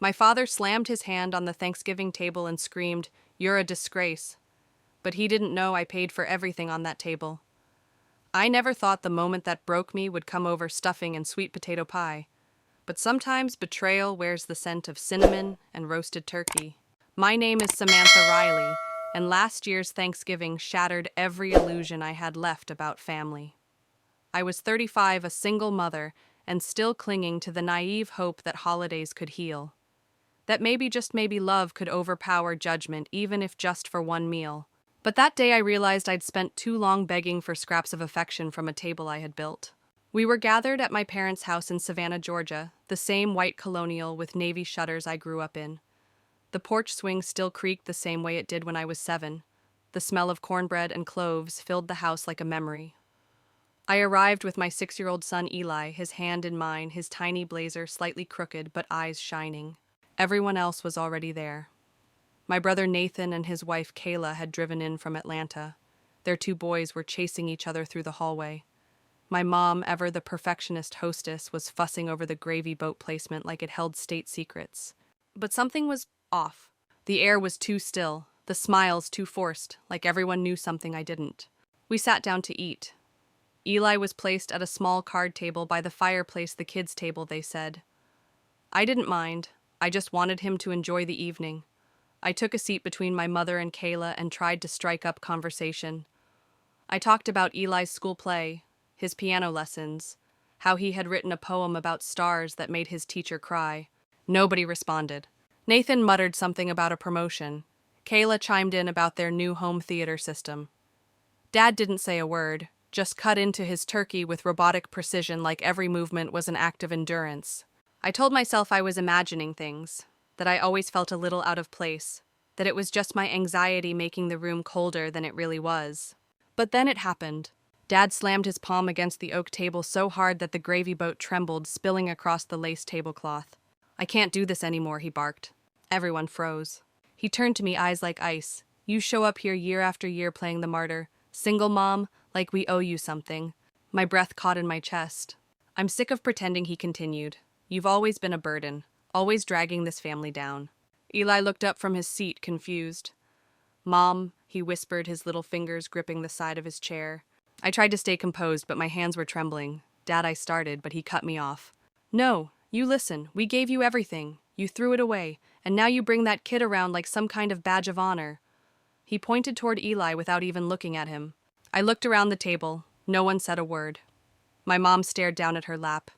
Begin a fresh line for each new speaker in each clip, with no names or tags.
My father slammed his hand on the Thanksgiving table and screamed, "You're a disgrace." But he didn't know I paid for everything on that table. I never thought the moment that broke me would come over stuffing and sweet potato pie. But sometimes betrayal wears the scent of cinnamon and roasted turkey. My name is Samantha Riley, and last year's Thanksgiving shattered every illusion I had left about family. I was 35, a single mother, and still clinging to the naive hope that holidays could heal. That maybe, just maybe, love could overpower judgment, even if just for one meal. But that day I realized I'd spent too long begging for scraps of affection from a table I had built. We were gathered at my parents' house in Savannah, Georgia, the same white colonial with navy shutters I grew up in. The porch swing still creaked the same way it did when I was 7. The smell of cornbread and cloves filled the house like a memory. I arrived with my 6-year-old son Eli, his hand in mine, his tiny blazer slightly crooked but eyes shining. Everyone else was already there. My brother Nathan and his wife Kayla had driven in from Atlanta. Their 2 boys were chasing each other through the hallway. My mom, ever the perfectionist hostess, was fussing over the gravy boat placement like it held state secrets. But something was off. The air was too still, the smiles too forced, like everyone knew something I didn't. We sat down to eat. Eli was placed at a small card table by the fireplace, the kids' table, they said. I didn't mind. I just wanted him to enjoy the evening. I took a seat between my mother and Kayla and tried to strike up conversation. I talked about Eli's school play, his piano lessons, how he had written a poem about stars that made his teacher cry. Nobody responded. Nathan muttered something about a promotion. Kayla chimed in about their new home theater system. Dad didn't say a word, just cut into his turkey with robotic precision like every movement was an act of endurance. I told myself I was imagining things, that I always felt a little out of place, that it was just my anxiety making the room colder than it really was. But then it happened. Dad slammed his palm against the oak table so hard that the gravy boat trembled, spilling across the lace tablecloth. I can't do this anymore, he barked. Everyone froze. He turned to me, eyes like ice. You show up here year after year playing the martyr. Single mom, like we owe you something. My breath caught in my chest. I'm sick of pretending, he continued. You've always been a burden, always dragging this family down. Eli looked up from his seat, confused. Mom, he whispered, his little fingers gripping the side of his chair. I tried to stay composed, but my hands were trembling. Dad, I started, but he cut me off. No, you listen. We gave you everything. You threw it away, and now you bring that kid around like some kind of badge of honor. He pointed toward Eli without even looking at him. I looked around the table. No one said a word. My mom stared down at her lap.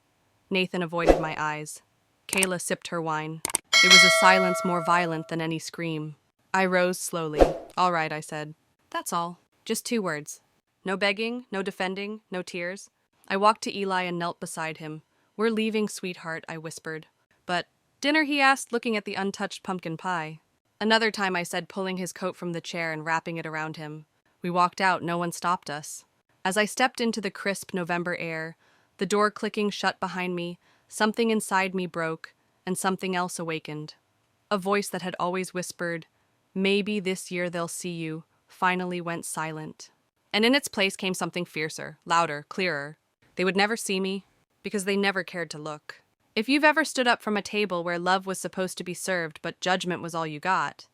Nathan avoided my eyes. Kayla sipped her wine. It was a silence more violent than any scream. I rose slowly. All right, I said. That's all. Just 2 words. No begging, no defending, no tears. I walked to Eli and knelt beside him. We're leaving, sweetheart, I whispered. But dinner, he asked, looking at the untouched pumpkin pie. Another time, I said, pulling his coat from the chair and wrapping it around him. We walked out. No one stopped us. As I stepped into the crisp November air, the door clicking shut behind me, something inside me broke, and something else awakened. A voice that had always whispered, "Maybe this year they'll see you," finally went silent. And in its place came something fiercer, louder, clearer. They would never see me, because they never cared to look. If you've ever stood up from a table where love was supposed to be served but judgment was all you got,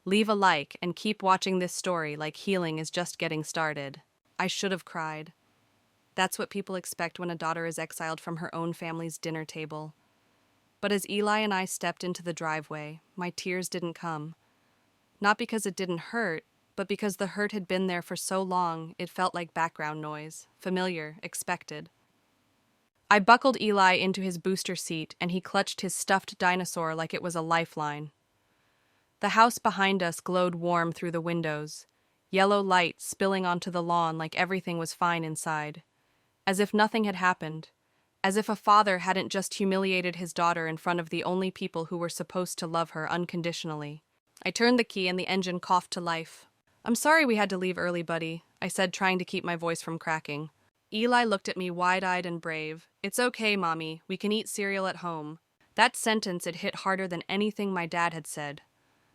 leave a like and keep watching this story like healing is just getting started. I should have cried. That's what people expect when a daughter is exiled from her own family's dinner table. But as Eli and I stepped into the driveway, my tears didn't come. Not because it didn't hurt, but because the hurt had been there for so long it felt like background noise, familiar, expected. I buckled Eli into his booster seat and he clutched his stuffed dinosaur like it was a lifeline. The house behind us glowed warm through the windows, yellow light spilling onto the lawn like everything was fine inside. As if nothing had happened, as if a father hadn't just humiliated his daughter in front of the only people who were supposed to love her unconditionally. I turned the key and the engine coughed to life. I'm sorry we had to leave early, buddy, I said, trying to keep my voice from cracking. Eli looked at me wide-eyed and brave. It's okay, Mommy, we can eat cereal at home. That sentence had hit harder than anything my dad had said.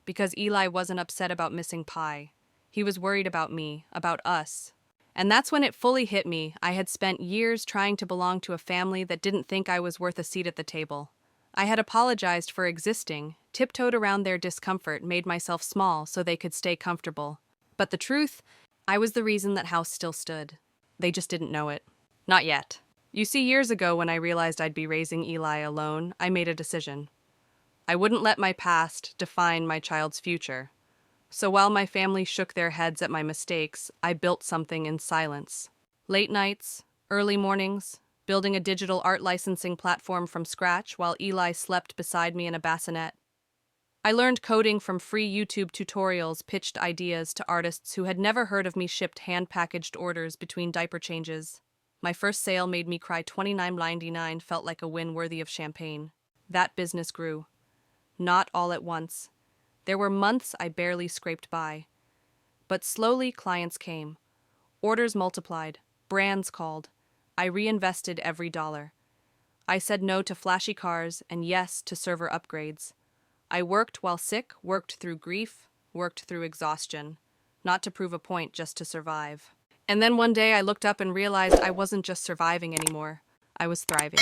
Because Eli wasn't upset about missing pie. He was worried about me, about us. And that's when it fully hit me. I had spent years trying to belong to a family that didn't think I was worth a seat at the table. I had apologized for existing, tiptoed around their discomfort, made myself small so they could stay comfortable. But the truth, I was the reason that house still stood. They just didn't know it. Not yet. You see, years ago when I realized I'd be raising Eli alone, I made a decision. I wouldn't let my past define my child's future. So while my family shook their heads at my mistakes, I built something in silence. Late nights, early mornings, building a digital art licensing platform from scratch while Eli slept beside me in a bassinet. I learned coding from free YouTube tutorials, pitched ideas to artists who had never heard of me, shipped hand-packaged orders between diaper changes. My first sale made me cry. $29.99 felt like a win worthy of champagne. That business grew. Not all at once. There were months I barely scraped by. But slowly clients came. Orders multiplied. Brands called. I reinvested every dollar. I said no to flashy cars and yes to server upgrades. I worked while sick, worked through grief, worked through exhaustion. Not to prove a point, just to survive. And then one day I looked up and realized I wasn't just surviving anymore. I was thriving.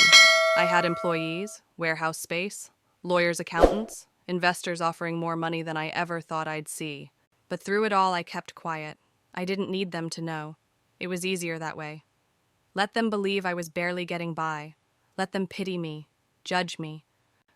I had employees, warehouse space, lawyers, accountants, investors offering more money than I ever thought I'd see. But through it all, I kept quiet. I didn't need them to know. It was easier that way. Let them believe I was barely getting by. Let them pity me, judge me.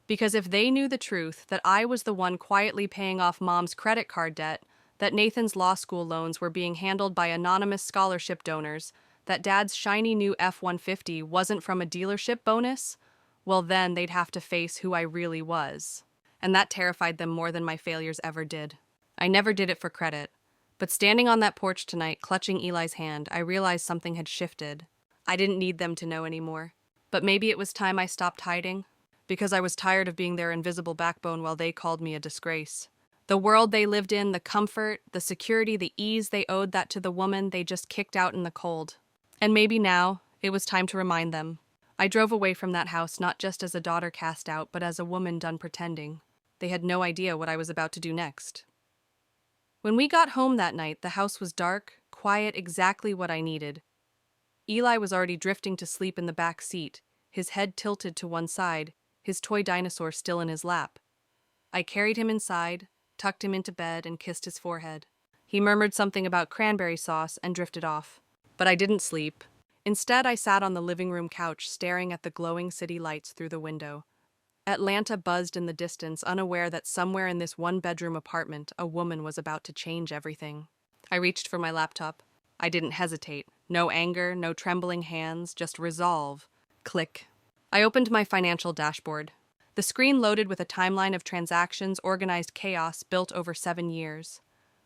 Because if they knew the truth, that I was the one quietly paying off Mom's credit card debt, that Nathan's law school loans were being handled by anonymous scholarship donors, that Dad's shiny new F-150 wasn't from a dealership bonus, well then they'd have to face who I really was. And that terrified them more than my failures ever did. I never did it for credit. But standing on that porch tonight, clutching Eli's hand, I realized something had shifted. I didn't need them to know anymore. But maybe it was time I stopped hiding. Because I was tired of being their invisible backbone while they called me a disgrace. The world they lived in, the comfort, the security, the ease, they owed that to the woman they just kicked out in the cold. And maybe now, it was time to remind them. I drove away from that house not just as a daughter cast out, but as a woman done pretending. They had no idea what I was about to do next. When we got home that night, the house was dark, quiet, exactly what I needed. Eli was already drifting to sleep in the back seat, his head tilted to one side, his toy dinosaur still in his lap. I carried him inside, tucked him into bed, and kissed his forehead. He murmured something about cranberry sauce and drifted off. But I didn't sleep. Instead, I sat on the living room couch, staring at the glowing city lights through the window. Atlanta buzzed in the distance, unaware that somewhere in this one-bedroom apartment, a woman was about to change everything. I reached for my laptop. I didn't hesitate. No anger, no trembling hands, just resolve. Click. I opened my financial dashboard. The screen loaded with a timeline of transactions, organized chaos built over 7 years.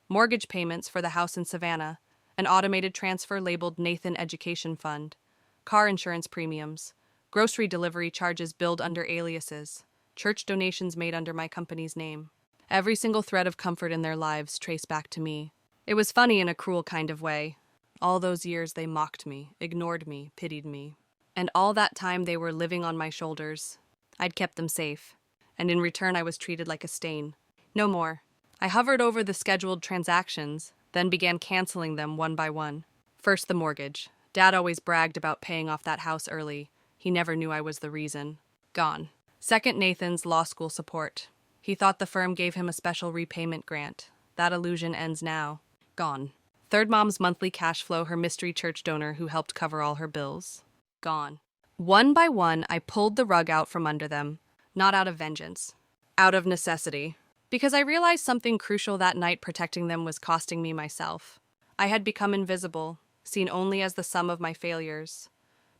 Mortgage payments for the house in Savannah, an automated transfer labeled Nathan Education Fund, car insurance premiums, grocery delivery charges billed under aliases, church donations made under my company's name. Every single thread of comfort in their lives traced back to me. It was funny in a cruel kind of way. All those years they mocked me, ignored me, pitied me. And all that time they were living on my shoulders. I'd kept them safe, and in return I was treated like a stain. No more. I hovered over the scheduled transactions, then began canceling them one by one. First, the mortgage. Dad always bragged about paying off that house early. He never knew I was the reason. Gone. Second, Nathan's law school support. He thought the firm gave him a special repayment grant. That illusion ends now. Gone. Third, Mom's monthly cash flow, her mystery church donor who helped cover all her bills. Gone. One by one, I pulled the rug out from under them, not out of vengeance, out of necessity. Because I realized something crucial that night, protecting them was costing me myself. I had become invisible, seen only as the sum of my failures.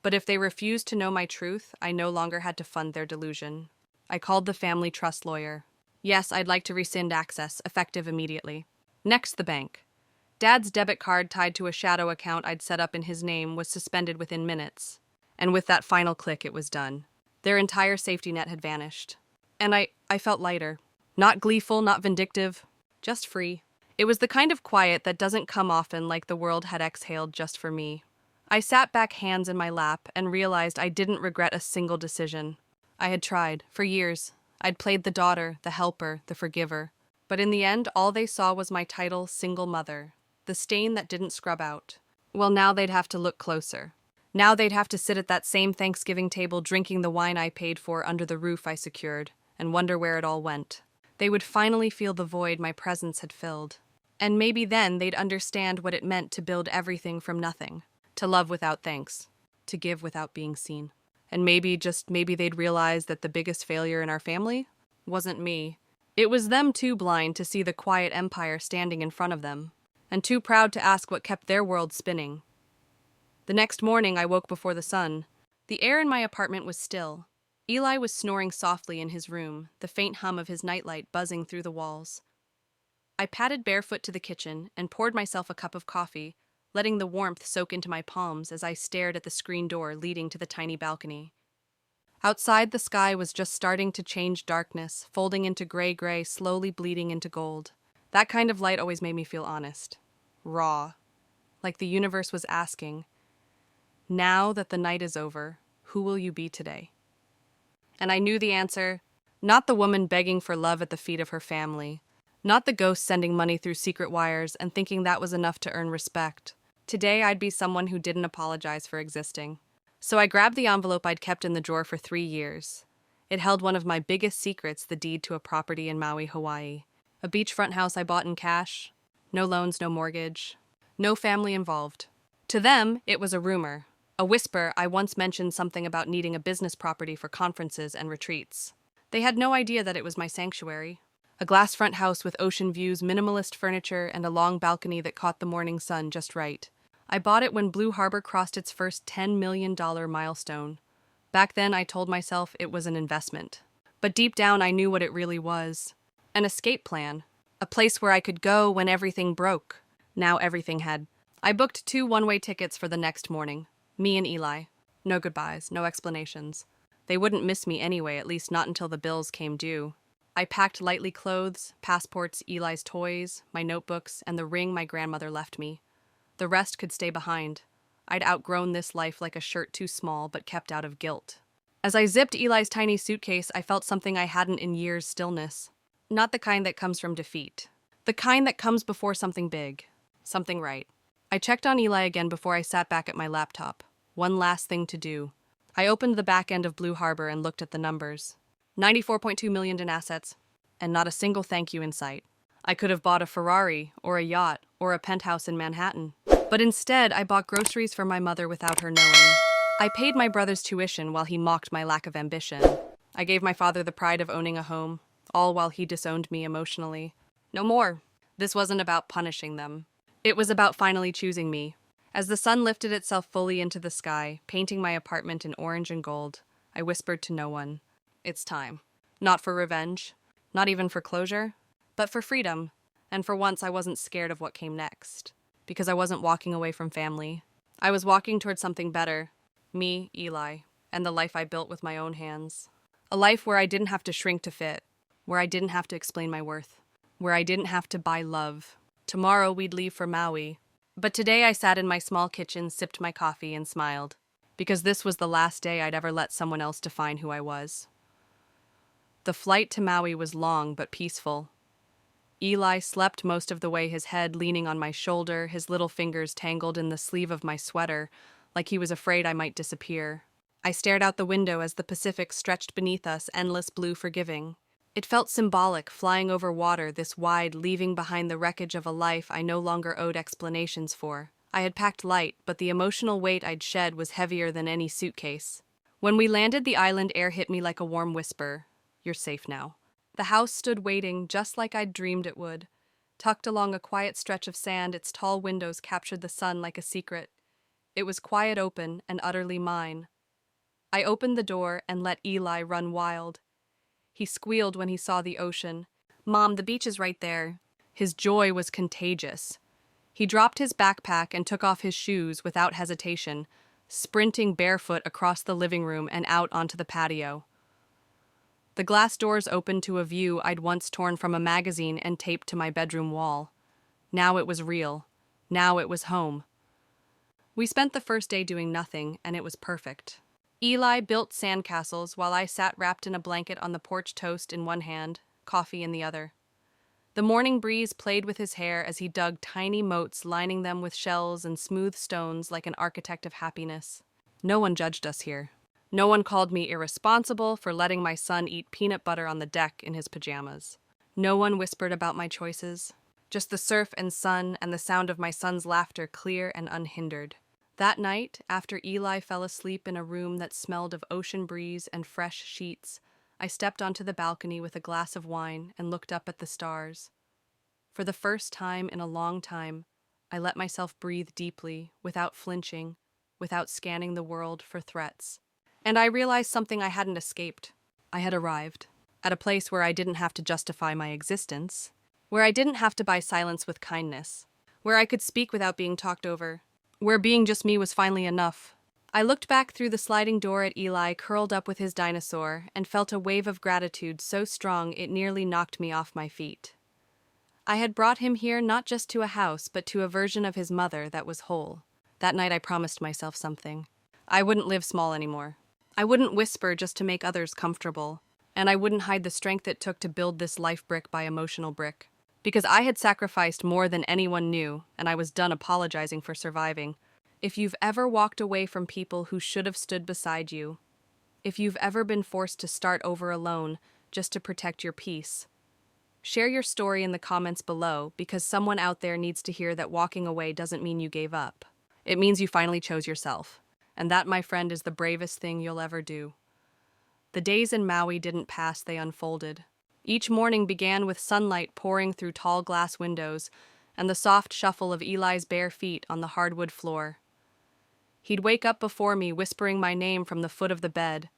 But if they refused to know my truth, I no longer had to fund their delusion. I called the family trust lawyer. Yes, I'd like to rescind access, effective immediately. Next, the bank. Dad's debit card tied to a shadow account I'd set up in his name was suspended within minutes. And with that final click, it was done. Their entire safety net had vanished. And I felt lighter. Not gleeful, not vindictive, just free. It was the kind of quiet that doesn't come often, like the world had exhaled just for me. I sat back, hands in my lap, and realized I didn't regret a single decision. I had tried, for years. I'd played the daughter, the helper, the forgiver. But in the end, all they saw was my title, single mother, the stain that didn't scrub out. Well, now they'd have to look closer. Now they'd have to sit at that same Thanksgiving table drinking the wine I paid for under the roof I secured, and wonder where it all went. They would finally feel the void my presence had filled. And maybe then they'd understand what it meant to build everything from nothing, to love without thanks, to give without being seen. And maybe, just maybe, they'd realize that the biggest failure in our family wasn't me. It was them too blind to see the quiet empire standing in front of them, and too proud to ask what kept their world spinning. The next morning I woke before the sun. The air in my apartment was still. Eli was snoring softly in his room, the faint hum of his nightlight buzzing through the walls. I padded barefoot to the kitchen and poured myself a cup of coffee, letting the warmth soak into my palms as I stared at the screen door leading to the tiny balcony. Outside, the sky was just starting to change darkness, folding into gray, slowly bleeding into gold. That kind of light always made me feel honest, raw, like the universe was asking, "Now that the night is over, who will you be today?" And I knew the answer, not the woman begging for love at the feet of her family, not the ghost sending money through secret wires and thinking that was enough to earn respect. Today I'd be someone who didn't apologize for existing. So I grabbed the envelope I'd kept in the drawer for 3 years. It held one of my biggest secrets, the deed to a property in Maui, Hawaii. A beachfront house I bought in cash. No loans, no mortgage. No family involved. To them, it was a rumor. A whisper. I once mentioned something about needing a business property for conferences and retreats. They had no idea that it was my sanctuary. A glass front house with ocean views, minimalist furniture, and a long balcony that caught the morning sun just right. I bought it when Blue Harbor crossed its first $10 million milestone. Back then, I told myself it was an investment. But deep down, I knew what it really was. An escape plan. A place where I could go when everything broke. Now everything had. I booked 2 one-way tickets for the next morning. Me and Eli. No goodbyes, no explanations. They wouldn't miss me anyway, at least not until the bills came due. I packed lightly clothes, passports, Eli's toys, my notebooks, and the ring my grandmother left me. The rest could stay behind. I'd outgrown this life like a shirt too small, but kept out of guilt. As I zipped Eli's tiny suitcase, I felt something I hadn't in years: stillness. Not the kind that comes from defeat. The kind that comes before something big. Something right. I checked on Eli again before I sat back at my laptop. One last thing to do. I opened the back end of Blue Harbor and looked at the numbers. 94.2 million in assets, and not a single thank you in sight. I could have bought a Ferrari, or a yacht, or a penthouse in Manhattan. But instead, I bought groceries for my mother without her knowing. I paid my brother's tuition while he mocked my lack of ambition. I gave my father the pride of owning a home, all while he disowned me emotionally. No more. This wasn't about punishing them. It was about finally choosing me. As the sun lifted itself fully into the sky, painting my apartment in orange and gold, I whispered to no one, "It's time." Not for revenge, not even for closure, but for freedom. And for once, I wasn't scared of what came next. Because I wasn't walking away from family. I was walking towards something better. Me, Eli, and the life I built with my own hands. A life where I didn't have to shrink to fit. Where I didn't have to explain my worth. Where I didn't have to buy love. Tomorrow we'd leave for Maui. But today I sat in my small kitchen, sipped my coffee, and smiled. Because this was the last day I'd ever let someone else define who I was. The flight to Maui was long but peaceful. Eli slept most of the way, his head leaning on my shoulder, his little fingers tangled in the sleeve of my sweater, like he was afraid I might disappear. I stared out the window as the Pacific stretched beneath us, endless blue forgiving. It felt symbolic, flying over water this wide, leaving behind the wreckage of a life I no longer owed explanations for. I had packed light, but the emotional weight I'd shed was heavier than any suitcase. When we landed, the island air hit me like a warm whisper. You're safe now. The house stood waiting, just like I'd dreamed it would. Tucked along a quiet stretch of sand, its tall windows captured the sun like a secret. It was quiet, open, and utterly mine. I opened the door and let Eli run wild. He squealed when he saw the ocean. "Mom, the beach is right there." His joy was contagious. He dropped his backpack and took off his shoes without hesitation, sprinting barefoot across the living room and out onto the patio. The glass doors opened to a view I'd once torn from a magazine and taped to my bedroom wall. Now it was real. Now it was home. We spent the first day doing nothing, and it was perfect. Eli built sandcastles while I sat wrapped in a blanket on the porch, toast in one hand, coffee in the other. The morning breeze played with his hair as he dug tiny moats, lining them with shells and smooth stones like an architect of happiness. No one judged us here. No one called me irresponsible for letting my son eat peanut butter on the deck in his pajamas. No one whispered about my choices. Just the surf and sun and the sound of my son's laughter clear and unhindered. That night, after Eli fell asleep in a room that smelled of ocean breeze and fresh sheets, I stepped onto the balcony with a glass of wine and looked up at the stars. For the first time in a long time, I let myself breathe deeply, without flinching, without scanning the world for threats. And I realized something I hadn't escaped. I had arrived at a place where I didn't have to justify my existence, where I didn't have to buy silence with kindness, where I could speak without being talked over, where being just me was finally enough. I looked back through the sliding door at Eli curled up with his dinosaur and felt a wave of gratitude so strong it nearly knocked me off my feet. I had brought him here not just to a house, but to a version of his mother that was whole. That night I promised myself something. I wouldn't live small anymore. I wouldn't whisper just to make others comfortable, and I wouldn't hide the strength it took to build this life brick by emotional brick. Because I had sacrificed more than anyone knew, and I was done apologizing for surviving. If you've ever walked away from people who should have stood beside you, if you've ever been forced to start over alone just to protect your peace, share your story in the comments below, because someone out there needs to hear that walking away doesn't mean you gave up. It means you finally chose yourself. And that, my friend, is the bravest thing you'll ever do. The days in Maui didn't pass, they unfolded. Each morning began with sunlight pouring through tall glass windows and the soft shuffle of Eli's bare feet on the hardwood floor. He'd wake up before me, whispering my name from the foot of the bed,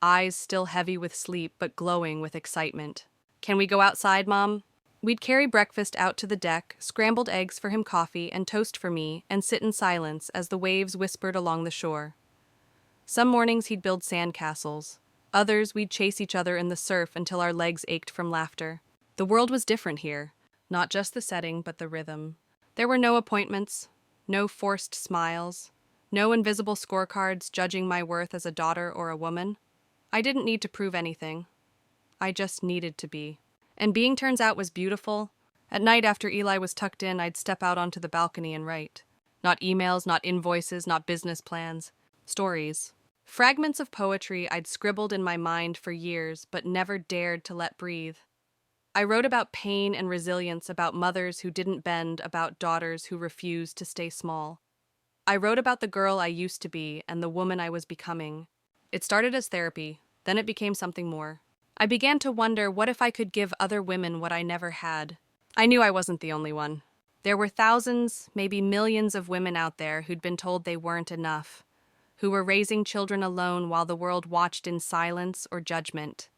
eyes still heavy with sleep but glowing with excitement. "Can we go outside, Mom?" We'd carry breakfast out to the deck, scrambled eggs for him, coffee, and toast for me, and sit in silence as the waves whispered along the shore. Some mornings he'd build sand castles. Others we'd chase each other in the surf until our legs ached from laughter. The world was different here, not just the setting, but the rhythm. There were no appointments, no forced smiles, no invisible scorecards judging my worth as a daughter or a woman. I didn't need to prove anything. I just needed to be. And being, turns out, was beautiful. At night after Eli was tucked in, I'd step out onto the balcony and write. Not emails, not invoices, not business plans. Stories. Fragments of poetry I'd scribbled in my mind for years, but never dared to let breathe. I wrote about pain and resilience, about mothers who didn't bend, about daughters who refused to stay small. I wrote about the girl I used to be and the woman I was becoming. It started as therapy, then it became something more. I began to wonder, what if I could give other women what I never had? I knew I wasn't the only one. There were thousands, maybe millions of women out there who'd been told they weren't enough, who were raising children alone while the world watched in silence or judgment.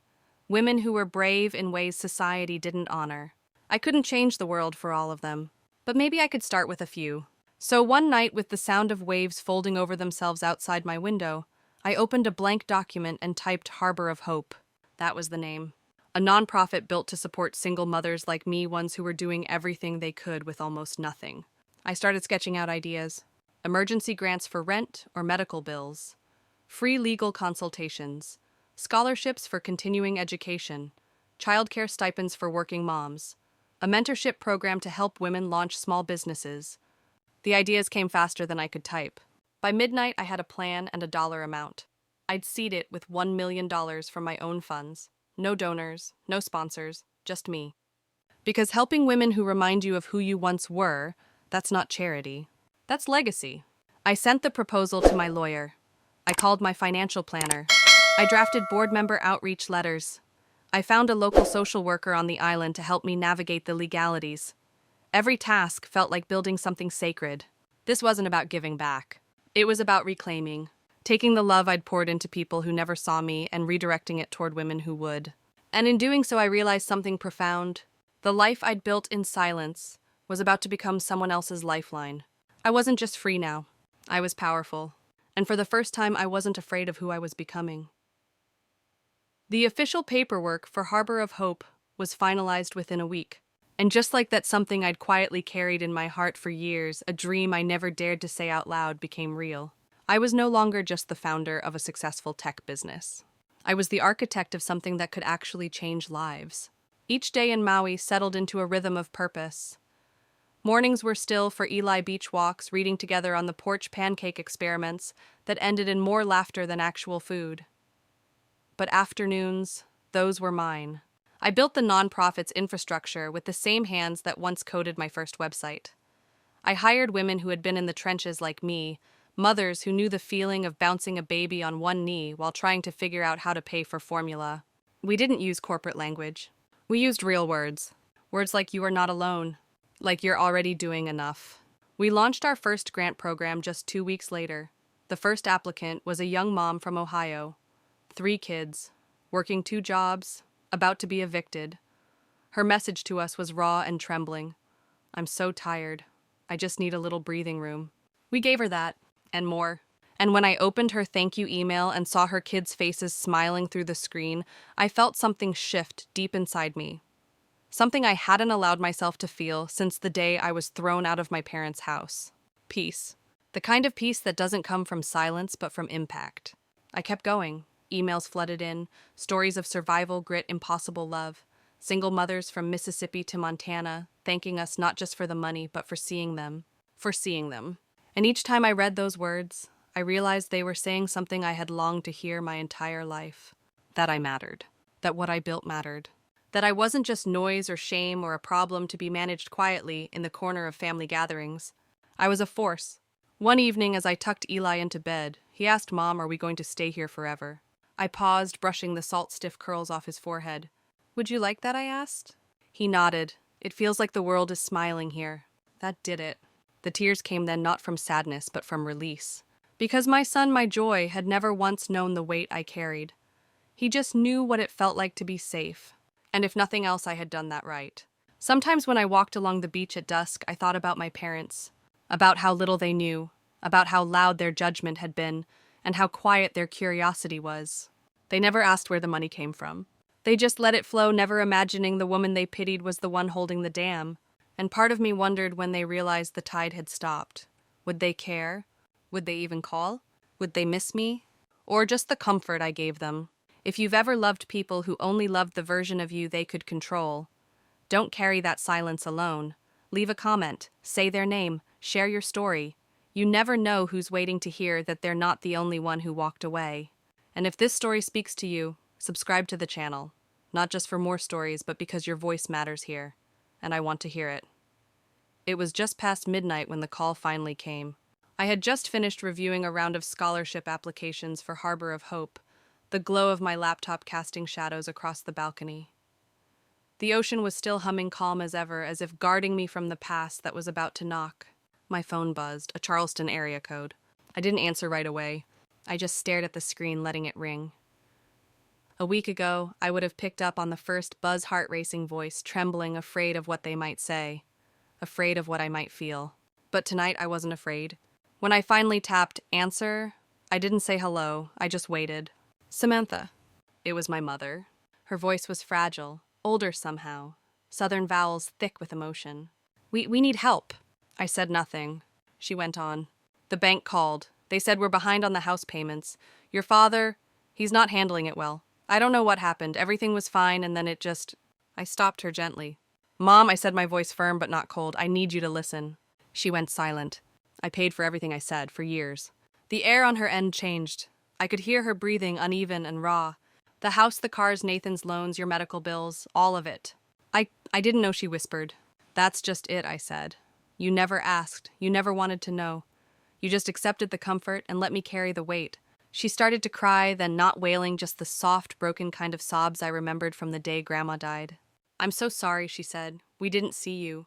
Women who were brave in ways society didn't honor. I couldn't change the world for all of them, but maybe I could start with a few. So one night, with the sound of waves folding over themselves outside my window, I opened a blank document and typed Harbor of Hope. That was the name. A nonprofit built to support single mothers like me, ones who were doing everything they could with almost nothing. I started sketching out ideas. Emergency grants for rent or medical bills. Free legal consultations. Scholarships for continuing education. Childcare stipends for working moms. A mentorship program to help women launch small businesses. The ideas came faster than I could type. By midnight, I had a plan and a dollar amount. I'd seed it with $1 million from my own funds. No donors, no sponsors, just me. Because helping women who remind you of who you once were, that's not charity. That's legacy. I sent the proposal to my lawyer. I called my financial planner. I drafted board member outreach letters. I found a local social worker on the island to help me navigate the legalities. Every task felt like building something sacred. This wasn't about giving back. It was about reclaiming. Taking the love I'd poured into people who never saw me and redirecting it toward women who would. And in doing so, I realized something profound. The life I'd built in silence was about to become someone else's lifeline. I wasn't just free now. I was powerful. And for the first time, I wasn't afraid of who I was becoming. The official paperwork for Harbor of Hope was finalized within a week. And just like that something I'd quietly carried in my heart for years, a dream I never dared to say out loud, became real. I was no longer just the founder of a successful tech business. I was the architect of something that could actually change lives. Each day in Maui settled into a rhythm of purpose. Mornings were still for Eli beach walks, reading together on the porch pancake experiments that ended in more laughter than actual food. But afternoons, those were mine. I built the nonprofit's infrastructure with the same hands that once coded my first website. I hired women who had been in the trenches like me, mothers who knew the feeling of bouncing a baby on one knee while trying to figure out how to pay for formula. We didn't use corporate language. We used real words. Words like "you are not alone," like "you're already doing enough." We launched our first grant program just 2 weeks later. The first applicant was a young mom from Ohio. 3 kids, working 2 jobs, about to be evicted. Her message to us was raw and trembling. "I'm so tired. I just need a little breathing room." We gave her that, and more. And when I opened her thank you email and saw her kids' faces smiling through the screen, I felt something shift deep inside me. Something I hadn't allowed myself to feel since the day I was thrown out of my parents' house. Peace. The kind of peace that doesn't come from silence but from impact. I kept going. Emails flooded in, stories of survival, grit, impossible love. Single mothers from Mississippi to Montana, thanking us not just for the money, but for seeing them. And each time I read those words, I realized they were saying something I had longed to hear my entire life. That I mattered. That what I built mattered. That I wasn't just noise or shame or a problem to be managed quietly in the corner of family gatherings. I was a force. One evening as I tucked Eli into bed, he asked Mom, "Are we going to stay here forever?" I paused, brushing the salt-stiff curls off his forehead. "Would you like that?" I asked. He nodded. "It feels like the world is smiling here." That did it. The tears came then not from sadness, but from release. Because my son, my joy, had never once known the weight I carried. He just knew what it felt like to be safe. And if nothing else, I had done that right. Sometimes when I walked along the beach at dusk, I thought about my parents, about how little they knew, about how loud their judgment had been, and how quiet their curiosity was. They never asked where the money came from. They just let it flow, never imagining the woman they pitied was the one holding the dam. And part of me wondered when they realized the tide had stopped. Would they care? Would they even call? Would they miss me? Or just the comfort I gave them? If you've ever loved people who only loved the version of you they could control, don't carry that silence alone. Leave a comment, say their name, share your story. You never know who's waiting to hear that they're not the only one who walked away. And if this story speaks to you, subscribe to the channel. Not just for more stories, but because your voice matters here. And I want to hear it. It was just past midnight when the call finally came. I had just finished reviewing a round of scholarship applications for Harbor of Hope, the glow of my laptop casting shadows across the balcony. The ocean was still humming calm as ever, as if guarding me from the past that was about to knock. My phone buzzed, a Charleston area code. I didn't answer right away. I just stared at the screen, letting it ring. A week ago, I would have picked up on the first buzz heart-racing voice, trembling, afraid of what they might say, afraid of what I might feel. But tonight I wasn't afraid. When I finally tapped answer, I didn't say hello, I just waited. "Samantha." It was my mother. Her voice was fragile, older somehow, southern vowels thick with emotion. We need help." I said nothing. She went on. "The bank called. They said we're behind on the house payments. Your father, he's not handling it well. I don't know what happened. Everything was fine, and then it just..." I stopped her gently. "Mom," I said, my voice firm but not cold, "I need you to listen." She went silent. I paid for everything I said, for years. The air on her end changed. I could hear her breathing, uneven and raw. The house, the cars, Nathan's loans, your medical bills, all of it. I didn't know," she whispered. "That's just it," I said. "You never asked. You never wanted to know. You just accepted the comfort and let me carry the weight." She started to cry, then not wailing, just the soft, broken kind of sobs I remembered from the day Grandma died. "I'm so sorry," she said. "We didn't see you.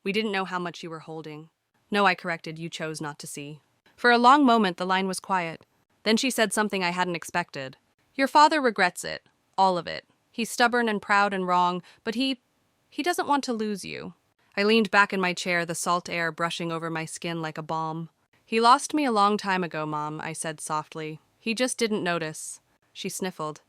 We didn't know how much you were holding." "No," I corrected, "you chose not to see." For a long moment, the line was quiet. Then she said something I hadn't expected. "Your father regrets it. All of it. He's stubborn and proud and wrong, but he doesn't want to lose you." I leaned back in my chair, the salt air brushing over my skin like a balm. "He lost me a long time ago, Mom," I said softly. "He just didn't notice." She sniffled.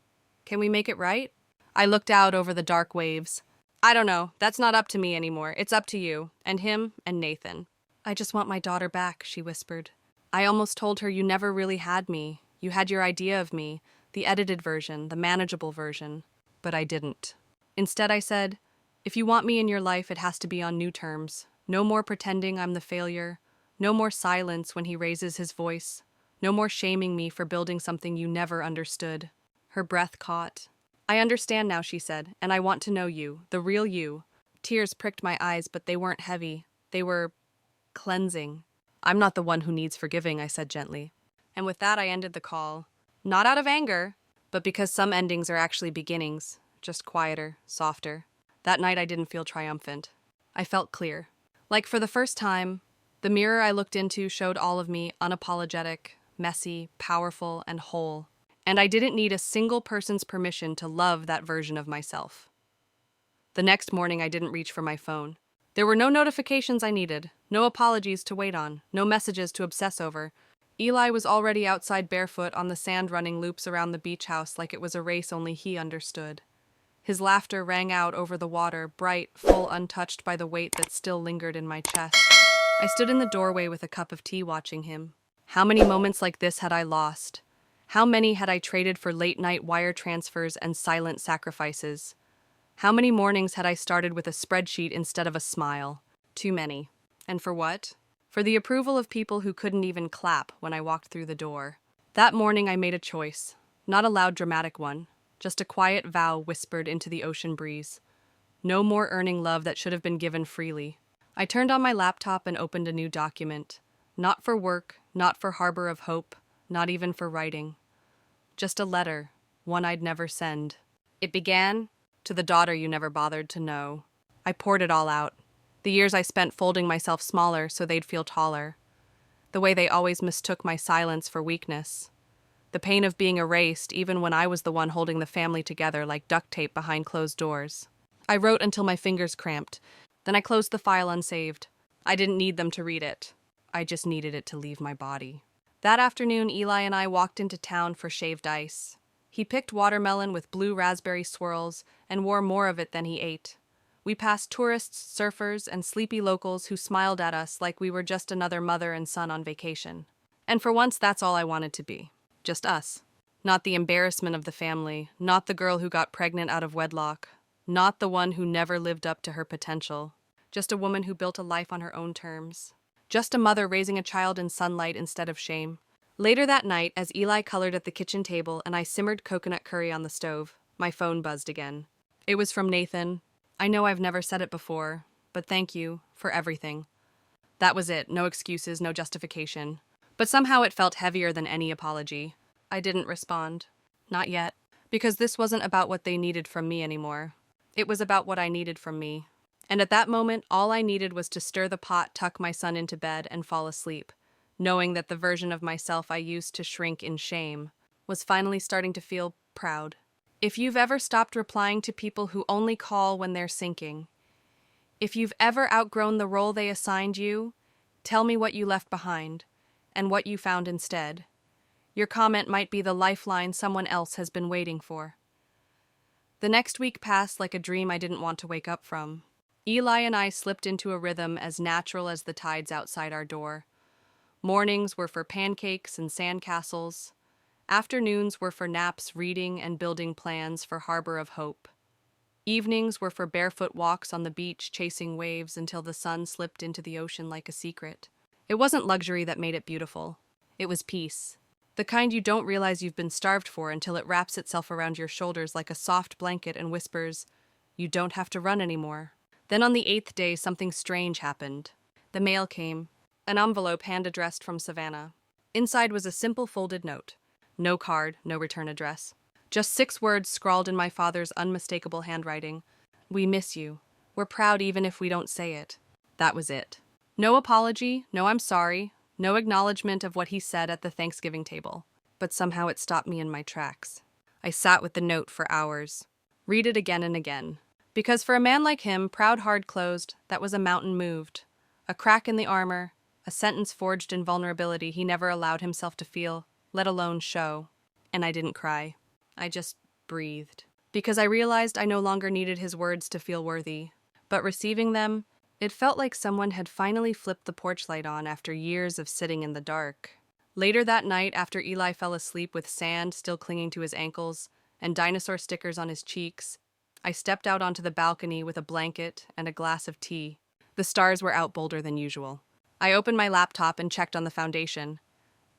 "Can we make it right?" I looked out over the dark waves. "I don't know. That's not up to me anymore. It's up to you, and him, and Nathan." "I just want my daughter back," she whispered. I almost told her, "You never really had me. You had your idea of me, the edited version, the manageable version." But I didn't. Instead, I said, "If you want me in your life, it has to be on new terms. No more pretending I'm the failure. No more silence when he raises his voice. No more shaming me for building something you never understood. Her breath caught. I understand now, she said, and I want to know you, the real you. Tears pricked my eyes, but they weren't heavy. They were cleansing. I'm not the one who needs forgiving, I said gently. And with that, I ended the call. Not out of anger, but because some endings are actually beginnings, just quieter, softer. That night, I didn't feel triumphant. I felt clear. Like for the first time, the mirror I looked into showed all of me unapologetic, messy, powerful, and whole. And I didn't need a single person's permission to love that version of myself. The next morning, I didn't reach for my phone. There were no notifications I needed, no apologies to wait on, no messages to obsess over. Eli was already outside barefoot on the sand running loops around the beach house like it was a race only he understood. His laughter rang out over the water, bright, full, untouched by the weight that still lingered in my chest. I stood in the doorway with a cup of tea watching him. How many moments like this had I lost? How many had I traded for late-night wire transfers and silent sacrifices? How many mornings had I started with a spreadsheet instead of a smile? Too many. And for what? For the approval of people who couldn't even clap when I walked through the door. That morning I made a choice. Not a loud, dramatic one. Just a quiet vow whispered into the ocean breeze. No more earning love that should have been given freely. I turned on my laptop and opened a new document. Not for work, not for Harbor of Hope, not even for writing. Just a letter, one I'd never send. It began, "To the daughter you never bothered to know." I poured it all out. The years I spent folding myself smaller so they'd feel taller. The way they always mistook my silence for weakness. The pain of being erased even when I was the one holding the family together like duct tape behind closed doors. I wrote until my fingers cramped. Then I closed the file unsaved. I didn't need them to read it. I just needed it to leave my body. That afternoon, Eli and I walked into town for shaved ice. He picked watermelon with blue raspberry swirls and wore more of it than he ate. We passed tourists, surfers, and sleepy locals who smiled at us like we were just another mother and son on vacation. And for once, that's all I wanted to be. Just us. Not the embarrassment of the family, not the girl who got pregnant out of wedlock, not the one who never lived up to her potential. Just a woman who built a life on her own terms. Just a mother raising a child in sunlight instead of shame. Later that night, as Eli colored at the kitchen table and I simmered coconut curry on the stove, my phone buzzed again. It was from Nathan. I know I've never said it before, but thank you for everything. That was it, no excuses, no justification. But somehow it felt heavier than any apology. I didn't respond. Not yet. Because this wasn't about what they needed from me anymore. It was about what I needed from me. And at that moment, all I needed was to stir the pot, tuck my son into bed, and fall asleep, knowing that the version of myself I used to shrink in shame was finally starting to feel proud. If you've ever stopped replying to people who only call when they're sinking, if you've ever outgrown the role they assigned you, tell me what you left behind and what you found instead. Your comment might be the lifeline someone else has been waiting for. The next week passed like a dream I didn't want to wake up from. Eli and I slipped into a rhythm as natural as the tides outside our door. Mornings were for pancakes and sandcastles. Afternoons were for naps, reading, and building plans for Harbor of Hope. Evenings were for barefoot walks on the beach, chasing waves until the sun slipped into the ocean like a secret. It wasn't luxury that made it beautiful. It was peace. The kind you don't realize you've been starved for until it wraps itself around your shoulders like a soft blanket and whispers, "You don't have to run anymore." Then on the 8th day, something strange happened. The mail came, an envelope hand-addressed from Savannah. Inside was a simple folded note. No card, no return address. Just 6 words scrawled in my father's unmistakable handwriting. "We miss you. We're proud even if we don't say it." That was it. No apology, no I'm sorry, no acknowledgement of what he said at the Thanksgiving table. But somehow it stopped me in my tracks. I sat with the note for hours. Read it again and again. Because for a man like him, proud hard closed, that was a mountain moved. A crack in the armor, a sentence forged in vulnerability he never allowed himself to feel, let alone show. And I didn't cry. I just breathed. Because I realized I no longer needed his words to feel worthy. But receiving them, it felt like someone had finally flipped the porch light on after years of sitting in the dark. Later that night, after Eli fell asleep with sand still clinging to his ankles and dinosaur stickers on his cheeks, I stepped out onto the balcony with a blanket and a glass of tea. The stars were out bolder than usual. I opened my laptop and checked on the foundation.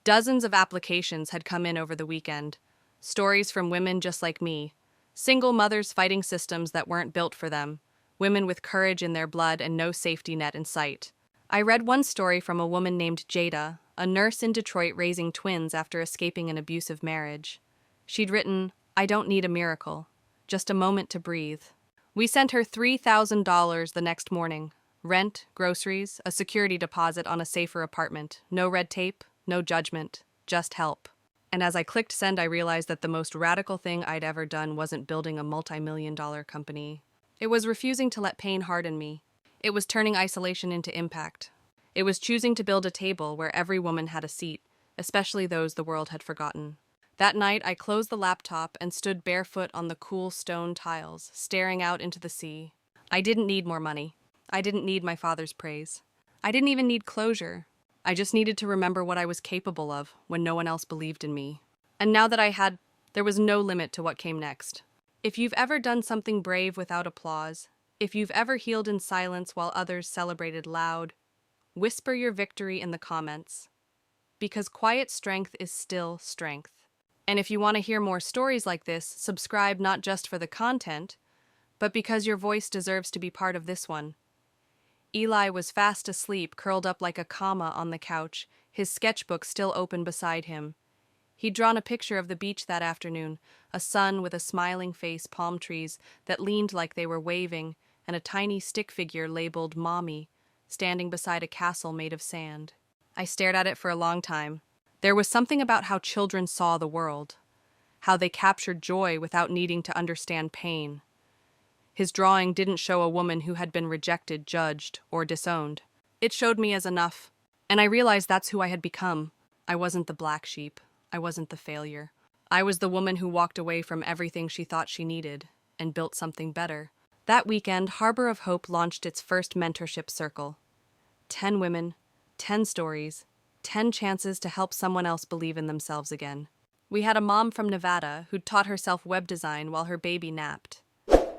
Dozens of applications had come in over the weekend. Stories from women just like me. Single mothers fighting systems that weren't built for them. Women with courage in their blood and no safety net in sight. I read one story from a woman named Jada, a nurse in Detroit raising twins after escaping an abusive marriage. She'd written, "I don't need a miracle. Just a moment to breathe." We sent her $3,000 the next morning. Rent, groceries, a security deposit on a safer apartment. No red tape, no judgment, just help. And as I clicked send, I realized that the most radical thing I'd ever done wasn't building a multi-million-dollar company. It was refusing to let pain harden me. It was turning isolation into impact. It was choosing to build a table where every woman had a seat, especially those the world had forgotten. That night, I closed the laptop and stood barefoot on the cool stone tiles, staring out into the sea. I didn't need more money. I didn't need my father's praise. I didn't even need closure. I just needed to remember what I was capable of when no one else believed in me. And now that I had, there was no limit to what came next. If you've ever done something brave without applause, if you've ever healed in silence while others celebrated loud, whisper your victory in the comments. Because quiet strength is still strength. And if you want to hear more stories like this, subscribe not just for the content, but because your voice deserves to be part of this one. Eli was fast asleep, curled up like a comma on the couch, his sketchbook still open beside him. He'd drawn a picture of the beach that afternoon, a sun with a smiling face, palm trees that leaned like they were waving, and a tiny stick figure labeled Mommy, standing beside a castle made of sand. I stared at it for a long time. There was something about how children saw the world, how they captured joy without needing to understand pain. His drawing didn't show a woman who had been rejected, judged, or disowned. It showed me as enough, and I realized that's who I had become. I wasn't the black sheep. I wasn't the failure. I was the woman who walked away from everything she thought she needed and built something better. That weekend, Harbor of Hope launched its first mentorship circle. 10 women, 10 stories, 10 chances to help someone else believe in themselves again. We had a mom from Nevada who'd taught herself web design while her baby napped.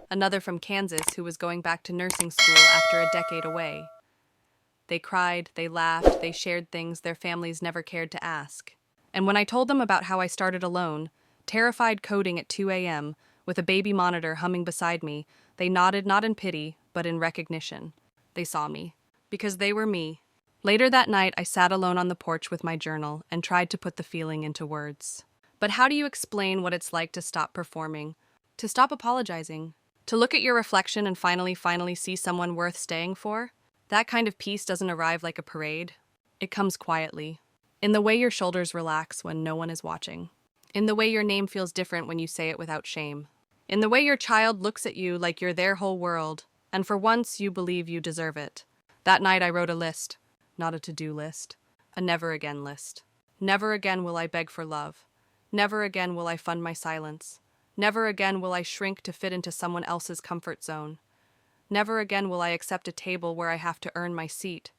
Another from Kansas who was going back to nursing school after a decade away. They cried, they laughed, they shared things their families never cared to ask. And when I told them about how I started alone, terrified coding at 2 a.m., with a baby monitor humming beside me, they nodded not in pity, but in recognition. They saw me. Because they were me. Later that night, I sat alone on the porch with my journal and tried to put the feeling into words. But how do you explain what it's like to stop performing? To stop apologizing? To look at your reflection and finally see someone worth staying for? That kind of peace doesn't arrive like a parade. It comes quietly. In the way your shoulders relax when no one is watching. In the way your name feels different when you say it without shame. In the way your child looks at you like you're their whole world, and for once you believe you deserve it. That night I wrote a list. Not a to-do list. A never again list. Never again will I beg for love. Never again will I fund my silence. Never again will I shrink to fit into someone else's comfort zone. Never again will I accept a table where I have to earn my seat.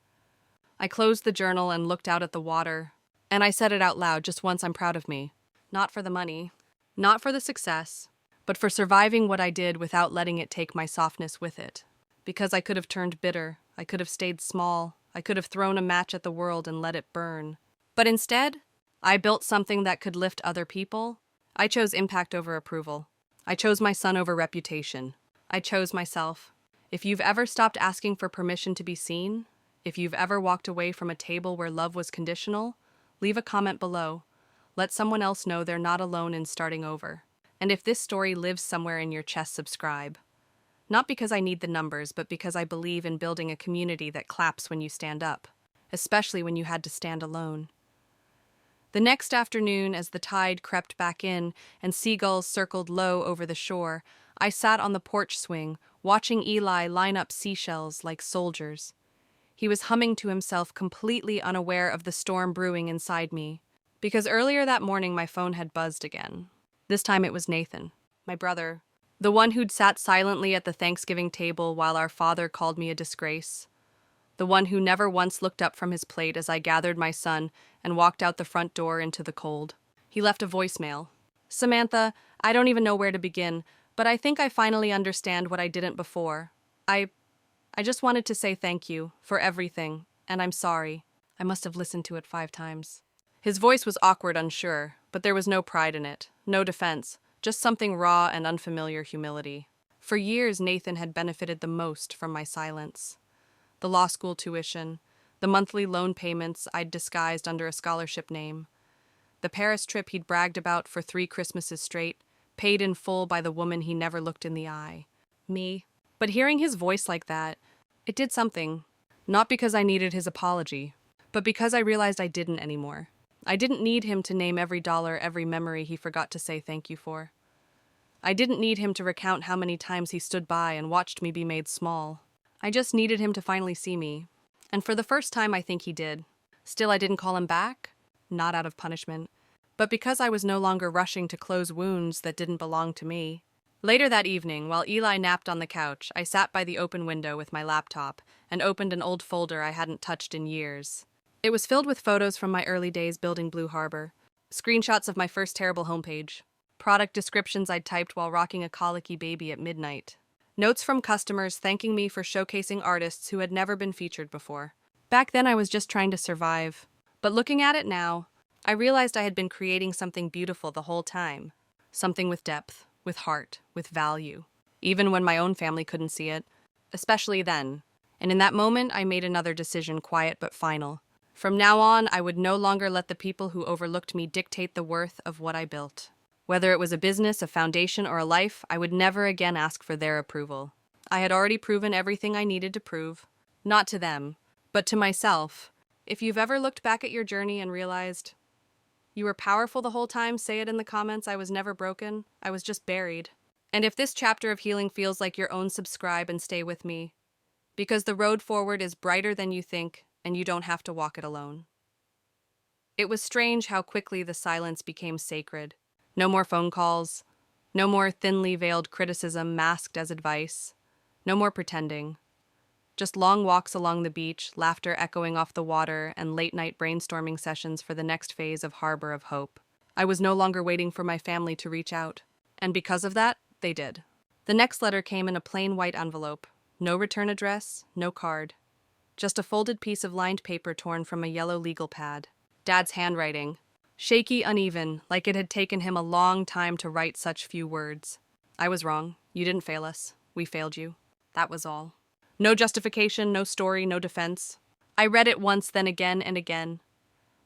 I closed the journal and looked out at the water, and I said it out loud just once. I'm proud of me. Not for the money, not for the success, but for surviving what I did without letting it take my softness with it. Because I could have turned bitter, I could have stayed small, I could have thrown a match at the world and let it burn. But instead, I built something that could lift other people. I chose impact over approval. I chose my son over reputation. I chose myself. If you've ever stopped asking for permission to be seen, if you've ever walked away from a table where love was conditional, leave a comment below. Let someone else know they're not alone in starting over. And if this story lives somewhere in your chest, subscribe. Not because I need the numbers, but because I believe in building a community that claps when you stand up, especially when you had to stand alone. The next afternoon, as the tide crept back in and seagulls circled low over the shore, I sat on the porch swing, watching Eli line up seashells like soldiers. He was humming to himself, completely unaware of the storm brewing inside me. Because earlier that morning my phone had buzzed again. This time it was Nathan, my brother, the one who'd sat silently at the Thanksgiving table while our father called me a disgrace. The one who never once looked up from his plate as I gathered my son and walked out the front door into the cold. He left a voicemail. "Samantha, I don't even know where to begin, but I think I finally understand what I didn't before. I I just wanted to say thank you for everything, and I'm sorry. I must have listened to it 5 times. His voice was awkward, unsure, but there was no pride in it, no defense, just something raw and unfamiliar humility. For years, Nathan had benefited the most from my silence. The law school tuition, the monthly loan payments I'd disguised under a scholarship name, the Paris trip he'd bragged about for 3 Christmases straight, paid in full by the woman he never looked in the eye. Me. But hearing his voice like that, it did something. Not because I needed his apology, but because I realized I didn't anymore. I didn't need him to name every dollar, every memory he forgot to say thank you for. I didn't need him to recount how many times he stood by and watched me be made small. I just needed him to finally see me. And for the first time, I think he did. Still, I didn't call him back, not out of punishment, but because I was no longer rushing to close wounds that didn't belong to me. Later that evening, while Eli napped on the couch, I sat by the open window with my laptop and opened an old folder I hadn't touched in years. It was filled with photos from my early days building Blue Harbor, screenshots of my first terrible homepage, product descriptions I'd typed while rocking a colicky baby at midnight, notes from customers thanking me for showcasing artists who had never been featured before. Back then I was just trying to survive, but looking at it now, I realized I had been creating something beautiful the whole time. Something with depth, with heart, with value. Even when my own family couldn't see it, especially then. And in that moment, I made another decision, quiet but final. From now on, I would no longer let the people who overlooked me dictate the worth of what I built. Whether it was a business, a foundation, or a life, I would never again ask for their approval. I had already proven everything I needed to prove. Not to them, but to myself. If you've ever looked back at your journey and realized, you were powerful the whole time, say it in the comments. I was never broken. I was just buried. And if this chapter of healing feels like your own, subscribe and stay with me. Because the road forward is brighter than you think, and you don't have to walk it alone. It was strange how quickly the silence became sacred. No more phone calls. No more thinly veiled criticism masked as advice. No more pretending. Just long walks along the beach, laughter echoing off the water, and late-night brainstorming sessions for the next phase of Harbor of Hope. I was no longer waiting for my family to reach out. And because of that, they did. The next letter came in a plain white envelope. No return address, no card. Just a folded piece of lined paper torn from a yellow legal pad. Dad's handwriting. Shaky, uneven, like it had taken him a long time to write such few words. I was wrong. You didn't fail us. We failed you. That was all. No justification, no story, no defense. I read it once, then again and again.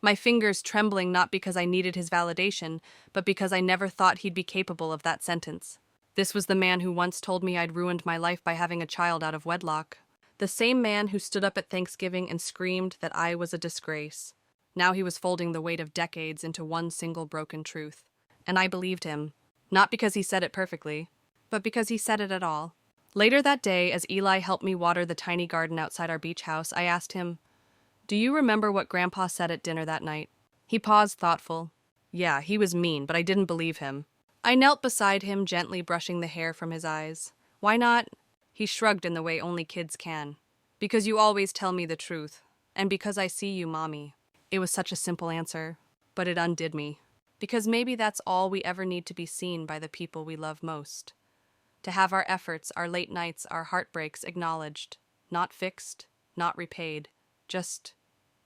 My fingers trembling not because I needed his validation, but because I never thought he'd be capable of that sentence. This was the man who once told me I'd ruined my life by having a child out of wedlock. The same man who stood up at Thanksgiving and screamed that I was a disgrace. Now he was folding the weight of decades into one single broken truth. And I believed him. Not because he said it perfectly, but because he said it at all. Later that day, as Eli helped me water the tiny garden outside our beach house, I asked him, "Do you remember what Grandpa said at dinner that night?" He paused, thoughtful. Yeah, he was mean, but I didn't believe him. I knelt beside him, gently brushing the hair from his eyes. "Why not?" He shrugged in the way only kids can. "Because you always tell me the truth. And because I see you, Mommy." It was such a simple answer, but it undid me. Because maybe that's all we ever need to be seen by the people we love most. To have our efforts, our late nights, our heartbreaks acknowledged. Not fixed, not repaid. Just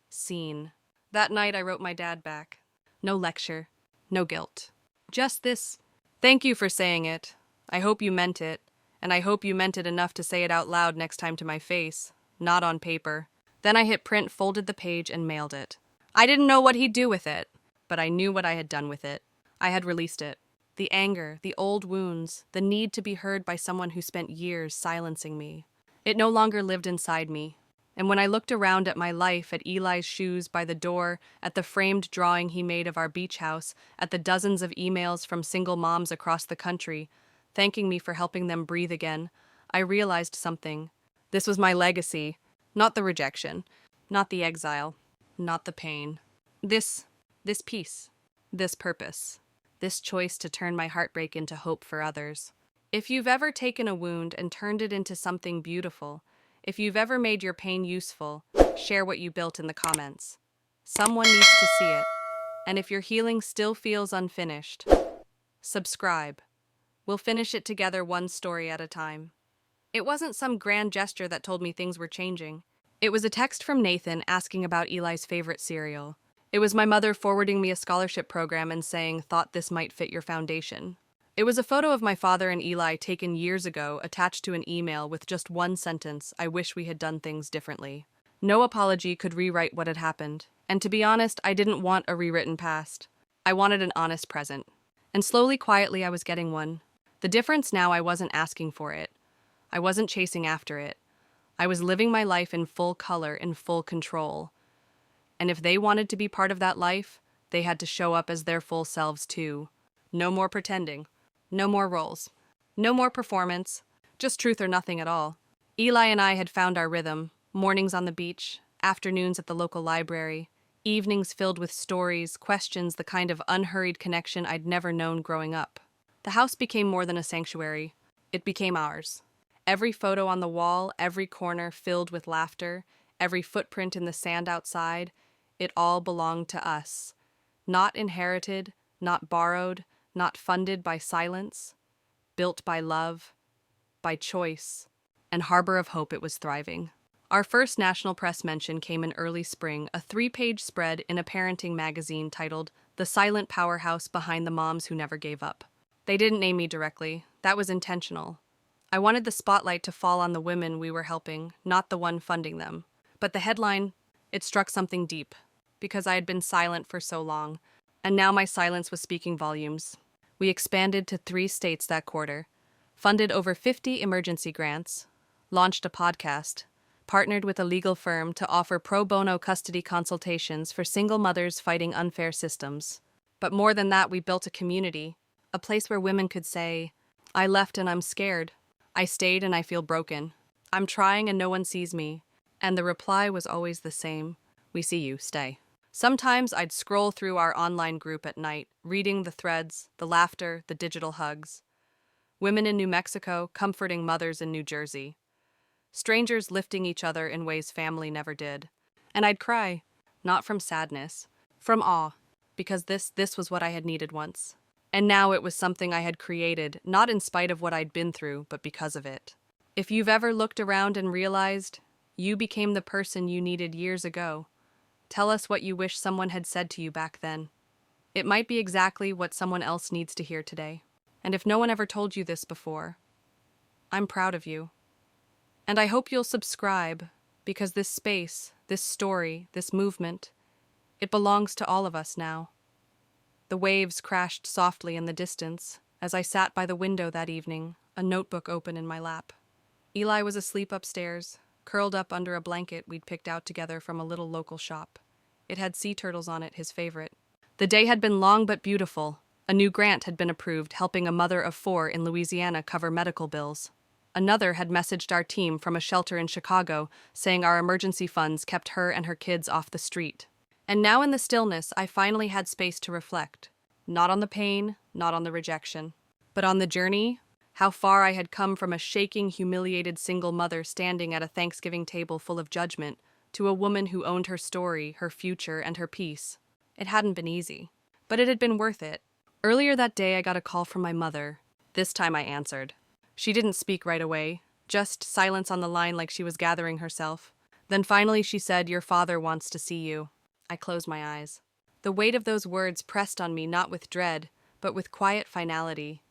seen. That night I wrote my dad back. No lecture, no guilt. Just this. Thank you for saying it. I hope you meant it. And I hope you meant it enough to say it out loud next time to my face. Not on paper. Then I hit print, folded the page, and mailed it. I didn't know what he'd do with it, but I knew what I had done with it. I had released it. The anger, the old wounds, the need to be heard by someone who spent years silencing me. It no longer lived inside me. And when I looked around at my life, at Eli's shoes by the door, at the framed drawing he made of our beach house, at the dozens of emails from single moms across the country, thanking me for helping them breathe again, I realized something. This was my legacy. Not the rejection. Not the exile. Not the pain. This peace. This purpose. This choice to turn my heartbreak into hope for others. If you've ever taken a wound and turned it into something beautiful, if you've ever made your pain useful, share what you built in the comments. Someone needs to see it. And if your healing still feels unfinished, subscribe. We'll finish it together, one story at a time. It wasn't some grand gesture that told me things were changing. It was a text from Nathan asking about Eli's favorite cereal. It was my mother forwarding me a scholarship program and saying, "Thought this might fit your foundation." It was a photo of my father and Eli taken years ago, attached to an email with just one sentence, "I wish we had done things differently." No apology could rewrite what had happened. And to be honest, I didn't want a rewritten past. I wanted an honest present. And slowly, quietly, I was getting one. The difference now, I wasn't asking for it. I wasn't chasing after it. I was living my life in full color, in full control. And if they wanted to be part of that life, they had to show up as their full selves too. No more pretending. No more roles. No more performance. Just truth or nothing at all. Eli and I had found our rhythm. Mornings on the beach, afternoons at the local library, evenings filled with stories, questions, the kind of unhurried connection I'd never known growing up. The house became more than a sanctuary. It became ours. Every photo on the wall, every corner filled with laughter, every footprint in the sand outside, it all belonged to us. Not inherited, not borrowed, not funded by silence, built by love, by choice, and harbor of hope it was thriving. Our first national press mention came in early spring, a 3-page spread in a parenting magazine titled "The Silent Powerhouse Behind the Moms Who Never Gave Up." They didn't name me directly. That was intentional. I wanted the spotlight to fall on the women we were helping, not the one funding them. But the headline, it struck something deep, because I had been silent for so long, and now my silence was speaking volumes. We expanded to 3 states that quarter, funded over 50 emergency grants, launched a podcast, partnered with a legal firm to offer pro bono custody consultations for single mothers fighting unfair systems. But more than that, we built a community, a place where women could say, "I left and I'm scared. I stayed and I feel broken. I'm trying and no one sees me." And the reply was always the same: "We see you, stay." Sometimes I'd scroll through our online group at night, reading the threads, the laughter, the digital hugs. Women in New Mexico comforting mothers in New Jersey. Strangers lifting each other in ways family never did. And I'd cry, not from sadness, from awe, because this was what I had needed once. And now it was something I had created, not in spite of what I'd been through, but because of it. If you've ever looked around and realized you became the person you needed years ago, tell us what you wish someone had said to you back then. It might be exactly what someone else needs to hear today. And if no one ever told you this before, I'm proud of you. And I hope you'll subscribe, because this space, this story, this movement, it belongs to all of us now. The waves crashed softly in the distance as I sat by the window that evening, a notebook open in my lap. Eli was asleep upstairs, curled up under a blanket we'd picked out together from a little local shop. It had sea turtles on it, his favorite. The day had been long but beautiful. A new grant had been approved, helping a mother of 4 in Louisiana cover medical bills. Another had messaged our team from a shelter in Chicago, saying our emergency funds kept her and her kids off the street. And now in the stillness, I finally had space to reflect. Not on the pain, not on the rejection, but on the journey, how far I had come from a shaking, humiliated single mother standing at a Thanksgiving table full of judgment, to a woman who owned her story, her future, and her peace. It hadn't been easy, but it had been worth it. Earlier that day, I got a call from my mother. This time I answered. She didn't speak right away, just silence on the line like she was gathering herself. Then finally she said, "Your father wants to see you." I closed my eyes. The weight of those words pressed on me not with dread, but with quiet finality.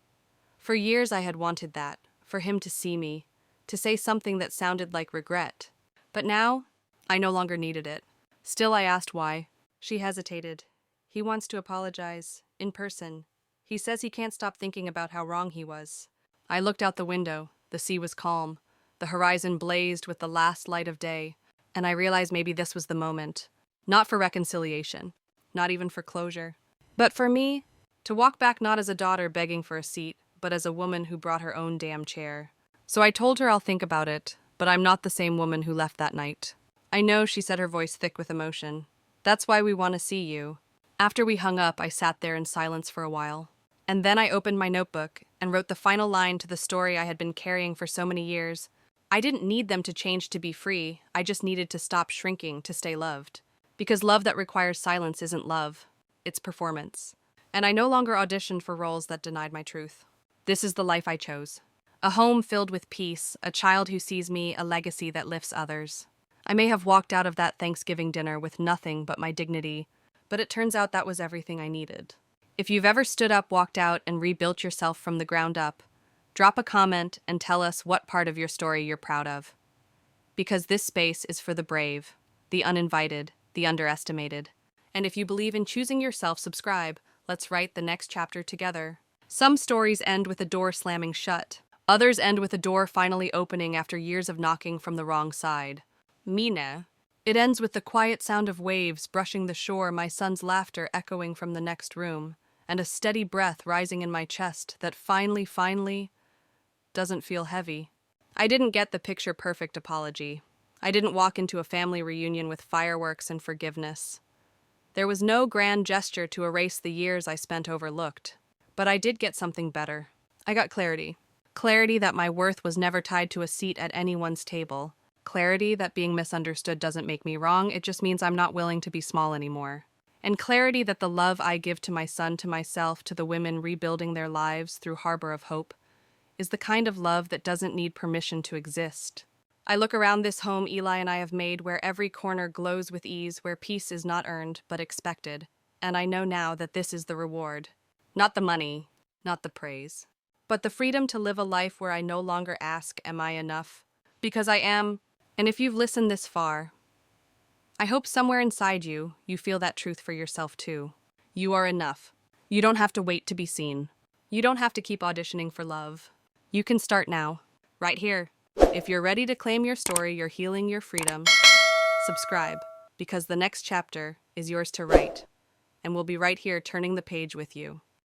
For years I had wanted that, for him to see me, to say something that sounded like regret. But now, I no longer needed it. Still I asked why. She hesitated. "He wants to apologize, in person. He says he can't stop thinking about how wrong he was." I looked out the window. The sea was calm. The horizon blazed with the last light of day, and I realized maybe this was the moment. Not for reconciliation, not even for closure, but for me, to walk back not as a daughter begging for a seat, but as a woman who brought her own damn chair. So I told her I'll think about it, but I'm not the same woman who left that night. "I know," she said, her voice thick with emotion. "That's why we want to see you." After we hung up, I sat there in silence for a while. And then I opened my notebook and wrote the final line to the story I had been carrying for so many years. I didn't need them to change to be free. I just needed to stop shrinking to stay loved. Because love that requires silence isn't love. It's performance. And I no longer auditioned for roles that denied my truth. This is the life I chose. A home filled with peace, a child who sees me, a legacy that lifts others. I may have walked out of that Thanksgiving dinner with nothing but my dignity, but it turns out that was everything I needed. If you've ever stood up, walked out, and rebuilt yourself from the ground up, drop a comment and tell us what part of your story you're proud of. Because this space is for the brave, the uninvited, the underestimated. And if you believe in choosing yourself, subscribe. Let's write the next chapter together. Some stories end with a door slamming shut. Others end with a door finally opening after years of knocking from the wrong side. Mine. It ends with the quiet sound of waves brushing the shore, my son's laughter echoing from the next room, and a steady breath rising in my chest that finally doesn't feel heavy. I didn't get the picture-perfect apology. I didn't walk into a family reunion with fireworks and forgiveness. There was no grand gesture to erase the years I spent overlooked. But I did get something better. I got clarity. Clarity that my worth was never tied to a seat at anyone's table. Clarity that being misunderstood doesn't make me wrong, it just means I'm not willing to be small anymore. And clarity that the love I give to my son, to myself, to the women rebuilding their lives through Harbor of Hope, is the kind of love that doesn't need permission to exist. I look around this home Eli and I have made, where every corner glows with ease, where peace is not earned, but expected, and I know now that this is the reward. Not the money, not the praise, but the freedom to live a life where I no longer ask, am I enough? Because I am, and if you've listened this far, I hope somewhere inside you, you feel that truth for yourself too. You are enough. You don't have to wait to be seen. You don't have to keep auditioning for love. You can start now, right here. If you're ready to claim your story, your healing, your freedom, subscribe, because the next chapter is yours to write, and we'll be right here turning the page with you.